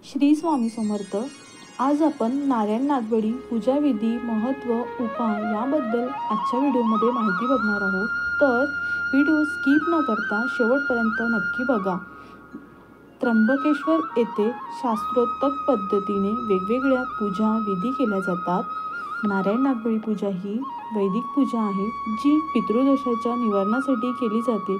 श्री स्वामी समर्थ. आज आपण नारायण नागबडी पूजा विधी, महत्त्व, उपाय याबद्दल आजच्या व्हिडिओमध्ये माहिती बघणार आहोत. तर व्हिडिओ स्किप न करता शेवटपर्यंत नक्की बघा. त्र्यंबकेश्वर येथे शास्त्रोक्त पद्धतीने वेगवेगळ्या पूजा विधी केल्या जातात. नारायण नागबडी पूजा ही वैदिक पूजा आहे, जी पितृदोषाच्या निवारणासाठी केली जाते.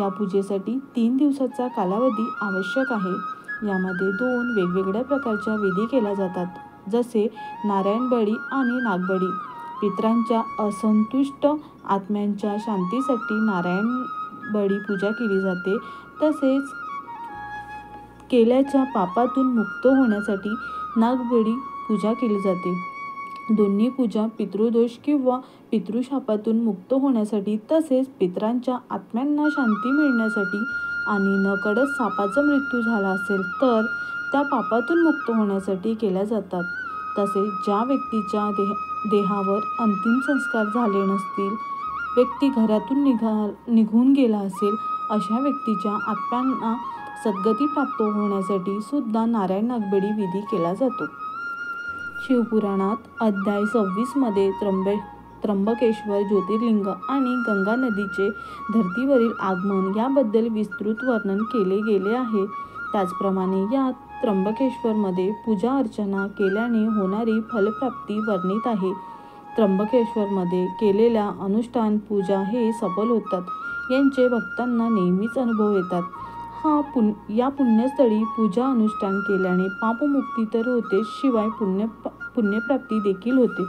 या पूजेसाठी 3 दिवसाचा कालावधी आवश्यक आहे. यामध्ये 2 वेगवेगळ्या प्रकारच्या विधी केल्या जातात, जसे नारायण बळी आणि नागबडी. पितरांच्या असंतुष्ट आत्म्यांच्या शांतीसाठी नारायण बळी पूजा केली जाते. तसेच केल्याच्या पापातून मुक्त होण्यासाठी नागबडी पूजा केली जाते. दोन्ही पूजा पितृदोष किंवा पितृशापातून मुक्त होण्यासाठी, तसेच पितरांच्या आत्म्यांना शांती मिळण्यासाठी आणि नकळत सापाचा मृत्यू झाला असेल तर त्या पापातून मुक्त होण्यासाठी केल्या जातात. तसेच ज्या व्यक्तीच्या देहावर अंतिम संस्कार झाले नसतील, व्यक्ती घरातून निघून गेला असेल, अशा व्यक्तीच्या आत्म्यांना सद्गती प्राप्त होण्यासाठी सुद्धा नारायण नागबडी विधी केला जातो. शिवपुराणात अध्याय 26 मध्ये त्र्यंबकेश्वर ज्योतिर्लिंग आणि गंगा नदीचे धर्तीवरील आगमन याबद्दल विस्तृत वर्णन केले गेले आहे. त्याचप्रमाणे या त्र्यंबकेश्वरमध्ये पूजा अर्चना केल्याने होणारी फलप्राप्ती वर्णित आहे. त्र्यंबकेश्वरमध्ये केलेल्या अनुष्ठान पूजा हे सफल होतात, यांचे भक्तांना नेहमीच अनुभव येतात. या पुण्यस्थळी पूजा अनुष्ठान केल्याने पापमुक्ती तर होते, शिवाय पुण्यप्राप्ती देखील होते.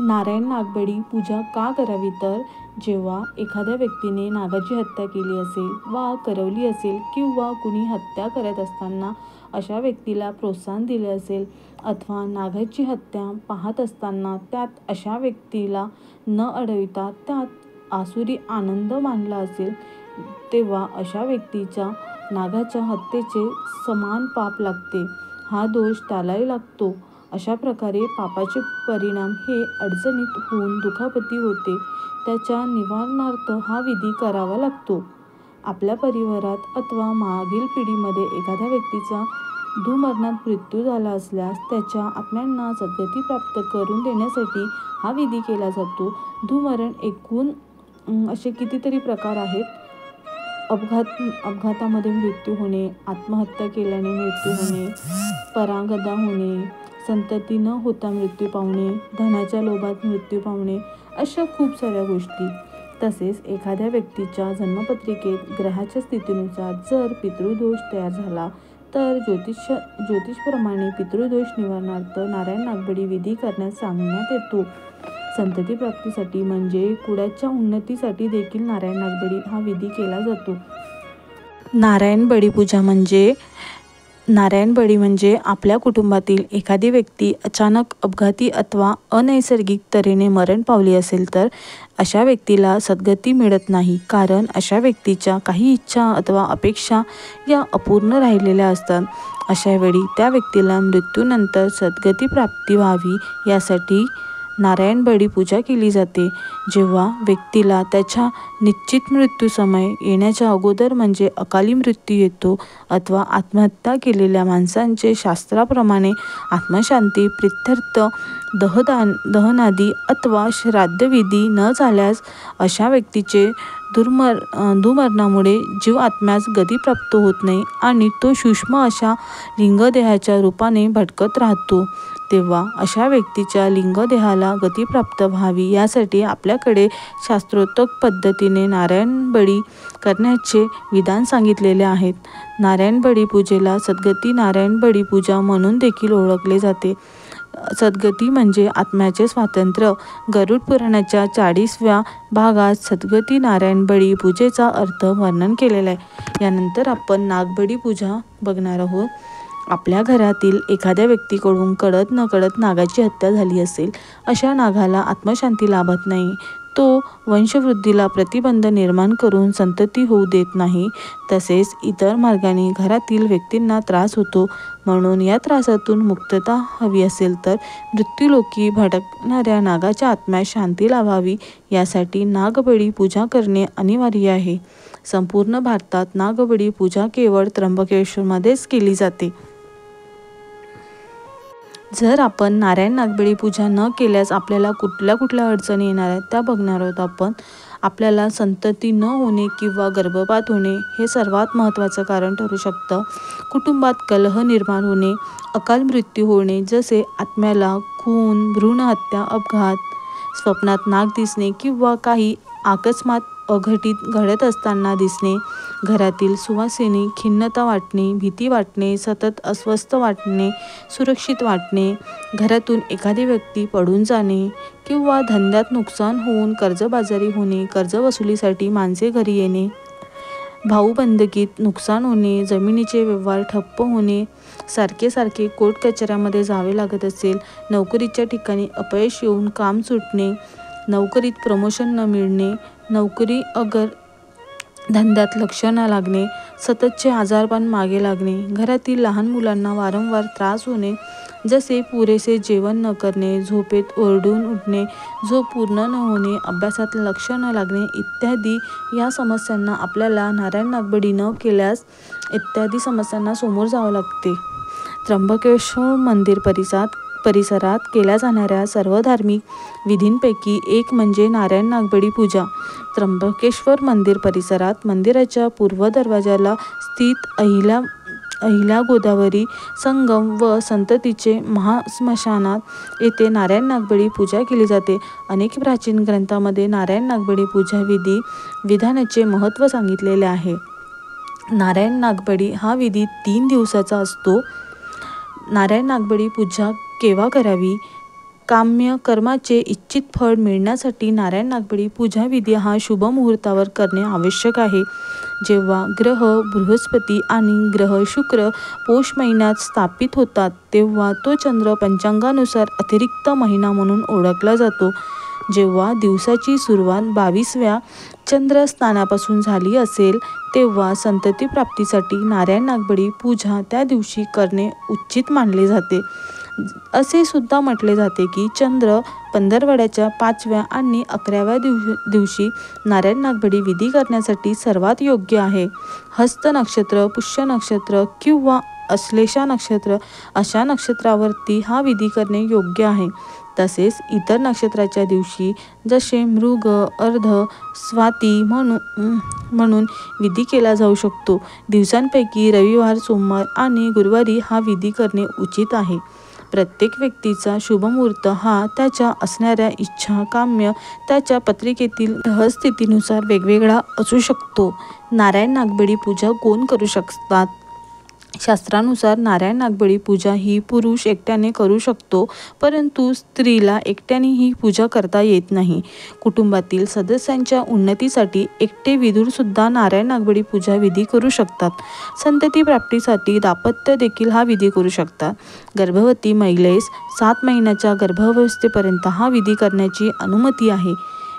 नारायण नागबडी पूजा का करावी? तर जेव्हा एखाद्या व्यक्तीने नागाची हत्या केली असेल वा करवली असेल, किंवा कुणी हत्या करत असताना अशा व्यक्तीला प्रोत्साहन दिले असेल, अथवा नागाची हत्या पाहत असताना त्यात अशा व्यक्तीला न अडविता त्यात आसुरी आनंद मानला असेल, तेव्हा अशा व्यक्तीच्या नागाच्या हत्येचे समान पाप लागते. हा दोष त्यालाही लागतो. अशा प्रकारे पापाचे परिणाम हे अडचणीत होऊन दुखापती होते. त्याच्या निवारणार्थ हा विधी करावा लागतो. आपल्या परिवारात अथवा मागील पिढीमध्ये एखाद्या व्यक्तीचा दुर्मरणात मृत्यू झाला असल्यास त्याच्या आत्म्यांना सद्गती प्राप्त करून देण्यासाठी हा विधी केला जातो. दुर्मरण एकूण असे कितीतरी प्रकार आहेत. अपघातामध्ये मृत्यू होणे, आत्महत्या केल्याने मृत्यू होणे, परांगदा होणे, संतती न होता मृत्यू पावणे, धनाच्या लोभात मृत्यू पावणे, अशा खूप साऱ्या गोष्टी. तसेच एखाद्या व्यक्तीच्या जन्मपत्रिकेत ग्रहाच्या स्थितीनुसार जर पितृदोष तयार झाला तर ज्योतिषप्रमाणे पितृदोष निवारणार्थ नारायण नागबडी विधी करण्यास सांगण्यात येतो. संतती प्राप्तीसाठी म्हणजे कुळाच्या उन्नतीसाठी देखील नारायण नागबडी हा विधी केला जातो. नारायण बळी म्हणजे आपल्या कुटुंबातील एखादी व्यक्ती अचानक अपघाती अथवा अनैसर्गिक तऱ्हेने मरण पावली असेल तर अशा व्यक्तीला सद्गती मिळत नाही, कारण अशा व्यक्तीच्या काही इच्छा अथवा अपेक्षा या अपूर्ण राहिलेल्या असतात. अशा वेळी त्या व्यक्तीला मृत्यूनंतर सद्गती प्राप्ती व्हावी यासाठी नारायण बळी पूजा केली जाते. जेव्हा व्यक्तीला त्याच्या निश्चित मृत्यू समय येण्याच्या अगोदर म्हणजे अकाली मृत्यू येतो, अथवा आत्महत्या केलेल्या माणसांचे शास्त्राप्रमाणे आत्मशांती प्रित्यर्थ दहनादी अथवा श्राद्धविधी न झाल्यास अशा व्यक्तीचे दुर्मरणामुळे जीव आत्म्यास गती प्राप्त होत नाही आणि तो सूक्ष्म अशा लिंगदेहाच्या रूपाने भटकत राहतो. तेव्हा अशा व्यक्तीच्या लिंगदेहाला गती प्राप्त व्हावी यासाठी आपल्याकडे शास्त्रोक्त पद्धतीने नारायण बळी करण्याचे विधान सांगितलेले आहेत. नारायण बळी पूजेला सद्गती नारायण बळी पूजा म्हणून देखील ओळखले जाते. सद्गती म्हणजे आत्म्याचे स्वातंत्र्य. गरुड पुराणाच्या 40व्या भागात सद्गती नारायण बळी पूजेचा अर्थ वर्णन केलेला आहे. यानंतर आपण नागबडी पूजा बघणार आहोत. आपल्या घरातील एखाद्या व्यक्तीकडून कळत नकळत नागाची हत्या झाली असेल, अशा नागाला आत्मशांती लाभत नाही. तो वंशवृद्धीला प्रतिबंध निर्माण करून संतती होऊ देत नाही. तसेच इतर मार्गाने घरातील व्यक्तींना त्रास होतो. म्हणून या त्रासातून मुक्तता हवी असेल तर मृत्यूलोकी भटकणाऱ्या नागाच्या आत्म्यास शांती लाभावी यासाठी नागबळी पूजा करणे अनिवार्य आहे. संपूर्ण भारतात नागबडी पूजा केवळ त्र्यंबकेश्वरमध्येच केली जाते. जर आपण नारायण नागबळी पूजा न केल्यास आपल्याला कुठल्या अडचणी येणार आहेत त्या बघणार आहोत आपण. आपल्याला संतती न होणे किंवा गर्भपात होणे हे सर्वात महत्त्वाचं कारण ठरू शकतं. कुटुंबात कलह निर्माण होणे, अकाल मृत्यू होणे जसे आत्म्याला खून, भ्रूणहत्या, अपघात, स्वप्नात नाग दिसणे किंवा काही अकस्मात घडत असताना दिसणे, घरातील सुवासिनी खिन्नता वाटणे, भीती वाटणे, सतत अस्वस्थ वाटणे, सुरक्षित वाटणे, घरातून एखादी व्यक्ती पडून जाणे किंवा धंद्यात नुकसान होऊन कर्जबाजारी होणे, कर्जवसुलीसाठी माणसे घरी येणे, भाऊबंदकीत नुकसान होणे, जमिनीचे व्यवहार ठप्प होणे, सारखे कोर्ट कचऱ्यामध्ये जावे लागत असेल, नोकरीच्या ठिकाणी अपयश येऊन काम सुटणे, नोकरीत प्रमोशन न मिळणे, नोकरी अगर धंद्यात लक्ष न लागणे, सततचे आजारपण मागे लागणे, घरातील लहान मुलांना वारंवार त्रास होणे जसे पुरेसे जेवण न करणे, झोपेत ओरडून उठणे, झोप पूर्ण न होणे, अभ्यासात लक्ष न लागणे इत्यादी या समस्यांना आपल्याला नारायण नागबळी न केल्यास इत्यादी समस्यांना सामोरं जावं लागते. त्र्यंबकेश्वर मंदिर परिसरात केल्या जाणाऱ्या सर्व धार्मिक विधींपैकी एक म्हणजे नारायण नागबळी पूजा. त्र्यंबकेश्वर मंदिर परिसरात मंदिराच्या पूर्व दरवाजाला स्थित अहिल्या गोदावरी संगम व संततीचे महास्मशानात येथे नारायण नागबळी पूजा केली जाते. अनेक प्राचीन ग्रंथांमध्ये नारायण नागबळी पूजा विधानाचे महत्त्व सांगितलेले आहे. नारायण नागबळी हा विधी 3 दिवसाचा असतो. नारायण नागबळी पूजा केव्हा करावी? काम्य कर्माचे इच्छित फळ मिळण्यासाठी नारायण नागबळी पूजा विधी हा शुभ मुहूर्तावर करणे आवश्यक आहे. जेव्हा ग्रह बृहस्पती आणि ग्रह शुक्र पौष महिन्यात स्थापित होतात तेव्हा तो चंद्र पंचांगानुसार अतिरिक्त महिना म्हणून ओळखला जातो. जेव्हा दिवसाची सुरुवात 22व्या चंद्रस्थानापासून झाली असेल तेव्हा संतती प्राप्तीसाठी नारायण नागबळी पूजा त्या दिवशी करणे उचित मानले जाते. असे सुद्धा म्हटले जाते की चंद्र पंधरवड्याच्या 5व्या आणि 11व्या दिवशी नारायण नागबळी विधी करण्यासाठी सर्वात योग्य आहे. हस्त नक्षत्र, पुष्य नक्षत्र किंवा अश्लेषा नक्षत्र अशा नक्षत्रावरती हा विधी करणे योग्य आहे. तसेच इतर नक्षत्राच्या दिवशी जसे मृग, अर्ध, स्वाती म्हणून विधी केला जाऊ शकतो. दिवसांपैकी रविवार, सोमवार आणि गुरुवारी हा विधी करणे उचित आहे. प्रत्येक व्यक्तीचा शुभमुहूर्त हा त्याच्या असणाऱ्या इच्छा, काम्य त्याच्या पत्रिकेतील ग्रहस्थितीनुसार वेगवेगळा असू शकतो. नारायण नागबळी पूजा कोण करू शकतात? शास्त्रानुसार नारायण नागबळी पूजा ही पुरुष एकट्याने करू शकतो, परंतु स्त्रीला एकट्याने ही पूजा करता येत नाही. कुटुंबातील सदस्यांच्या उन्नतीसाठी एकटे विधुरसुद्धा नारायण नागबळी पूजा विधी करू शकतात. संतती प्राप्तीसाठी दाम्पत्य देखील हा विधी करू शकतात. गर्भवती महिलेस 7 महिन्याच्या गर्भावस्थेपर्यंत हा विधी करण्याची अनुमती आहे.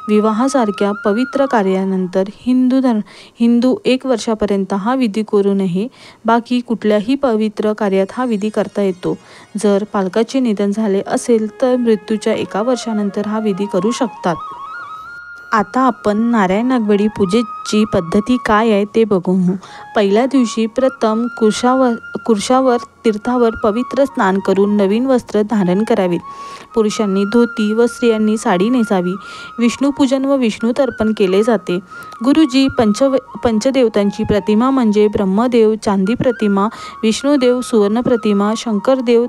विवाहासारख्या पवित्र कार्यानंतर हिंदू 1 वर्षापर्यंत हा विधी करू नये. बाकी कुठल्याही पवित्र कार्यात हा विधी करता येतो. जर पालकाचे निधन झाले असेल तर मृत्यूच्या 1 वर्षानंतर हा विधी करू शकतात. आता आपण नारायण नागबळी पूजेची पद्धती काय आहे ते बघू. पहिल्या दिवशी प्रथम कुशावर तीर्थावर पवित्र स्नान करून नवीन वस्त्र धारण करावीत. पुरुषांनी धोती व स्त्रियांनी साडी नेसावी. विष्णुपूजन व विष्णू तर्पण केले जाते. गुरुजी पंचदेवतांची प्रतिमा म्हणजे ब्रह्मदेव चांदी प्रतिमा, विष्णुदेव सुवर्ण प्रतिमा, शंकरदेव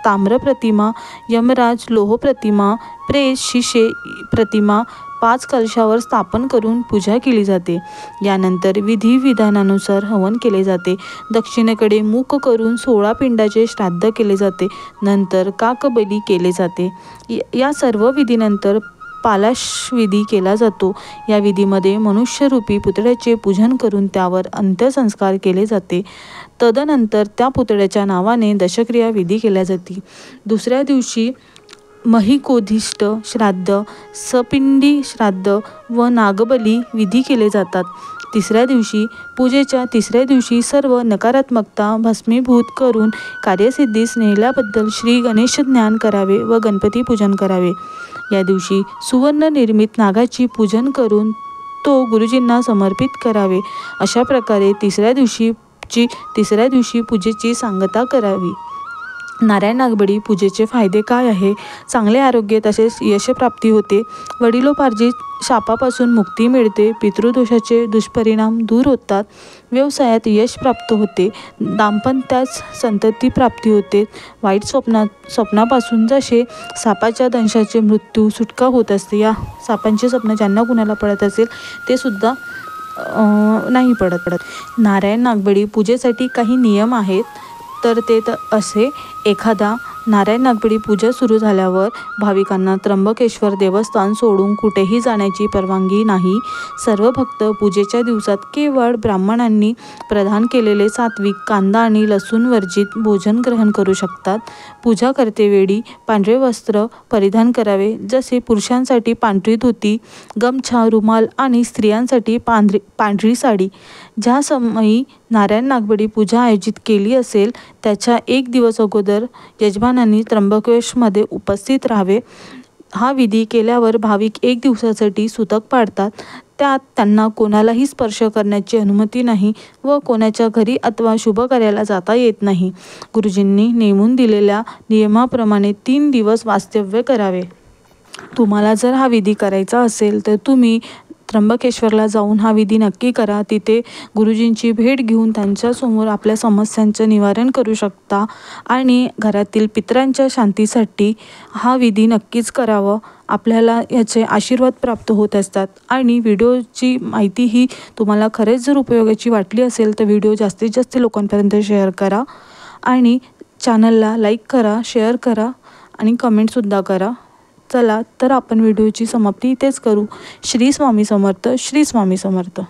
ताम्र प्रतिमा, यमराज लोह प्रतिमा, प्रेत शिषे प्रतिमा 5 कलशावर स्थापन करून पूजा केली जाते. यानंतर विधानानुसार हवन केले जाते. दक्षिणेकडे मुख करून 16 पिंडाचे श्राद्ध केले जाते. नंतर काकबली केले जाते. या सर्व विधीनंतर पालाश विधी केला जातो. या विधीमध्ये मनुष्यरूपी पुतळ्याचे पूजन करून त्यावर अंत्यसंस्कार केले जाते. तदनंतर त्या पुतळ्याच्या नावाने दशक्रिया विधी केल्या जाते. दुसऱ्या दिवशी महिकोधिष्ठ श्राद्ध, सपिंडी श्राद्ध व नागबली विधी केले जातात. पूजेच्या तिसऱ्या दिवशी सर्व नकारात्मकता भस्मीभूत करून कार्यसिद्धीस नेल्याबद्दल श्री गणेश ध्यान करावे व गणपती पूजन करावे. या दिवशी सुवर्ण निर्मित नागाची पूजन करून तो गुरुजींना समर्पित करावे. अशा प्रकारे तिसऱ्या दिवशी पूजेची सांगता करावी. नारायण नागबडी पूजेचे फायदे काय आहे? चांगले आरोग्य तसेच यशप्राप्ती होते. वडिलोपार्जित शापापासून मुक्ती मिळते. पितृदोषाचे दुष्परिणाम दूर होतात. व्यवसायात यश प्राप्त होते. दाम्पत्यात संतती प्राप्ती होते. वाईट स्वप्नापासून जसे सापाच्या दंशाचे मृत्यू सुटका होत असते. या सापांचे स्वप्न ज्यांना कुणाला पडत असेल ते सुद्धा नाही पडत. नारायण नागबडी पूजेसाठी काही नियम आहेत. तर ते असे, एखादा नारायण नागबडी पूजा सुरू झाल्यावर भाविकांना त्र्यंबकेश्वर देवस्थान सोडून कुठेही जाण्याची परवानगी नाही. सर्व भक्त पूजेच्या दिवसात केवळ ब्राह्मणांनी प्रदान केलेले सात्विक, कांदा आणि लसूण वर्जित भोजन ग्रहण करू शकतात. पूजा करतेवेळी पांढरे वस्त्र परिधान करावे, जसे पुरुषांसाठी पांढरी धोती, गमछा, रुमाल आणि स्त्रियांसाठी पांढरी साडी. ज्या समयी नारायण नागबडी पूजा आयोजित केली असेल त्याच्या 1 दिवस अगोदर यजमानांनी त्र्यंबकेश्वरमध्ये उपस्थित राहावे. हा विधी केल्यावर भाविक 1 दिवसासाठी सुतक पाडतात. त्यात त्यांना कोणालाही स्पर्श करण्याची अनुमती नाही व कोणाच्या घरी अथवा शुभ कार्याला जाता येत नाही. गुरुजींनी नेमून दिलेल्या नियमाप्रमाणे 3 दिवस वास्तव्य करावे. तुम्हाला जर हा विधी करायचा असेल तर तुम्ही त्र्यंबकेश्वरला जाऊन हा विधी नक्की करा. तिथे गुरुजींची भेट घेऊन त्यांच्यासमोर आपल्या समस्यांचं निवारण करू शकता आणि घरातील पितरांच्या शांतीसाठी हा विधी नक्कीच करावं. आपल्याला याचे आशीर्वाद प्राप्त होत असतात. आणि व्हिडिओची माहिती ही तुम्हाला खरेच जर उपयोगाची वाटली असेल तर व्हिडिओ जास्तीत जास्त लोकांपर्यंत शेअर करा आणि चॅनलला लाईक करा, शेअर करा आणि कमेंटसुद्धा करा. चला तर आपण व्हिडिओची समाप्ती इथेच करू. श्री स्वामी समर्थ. श्री स्वामी समर्थ.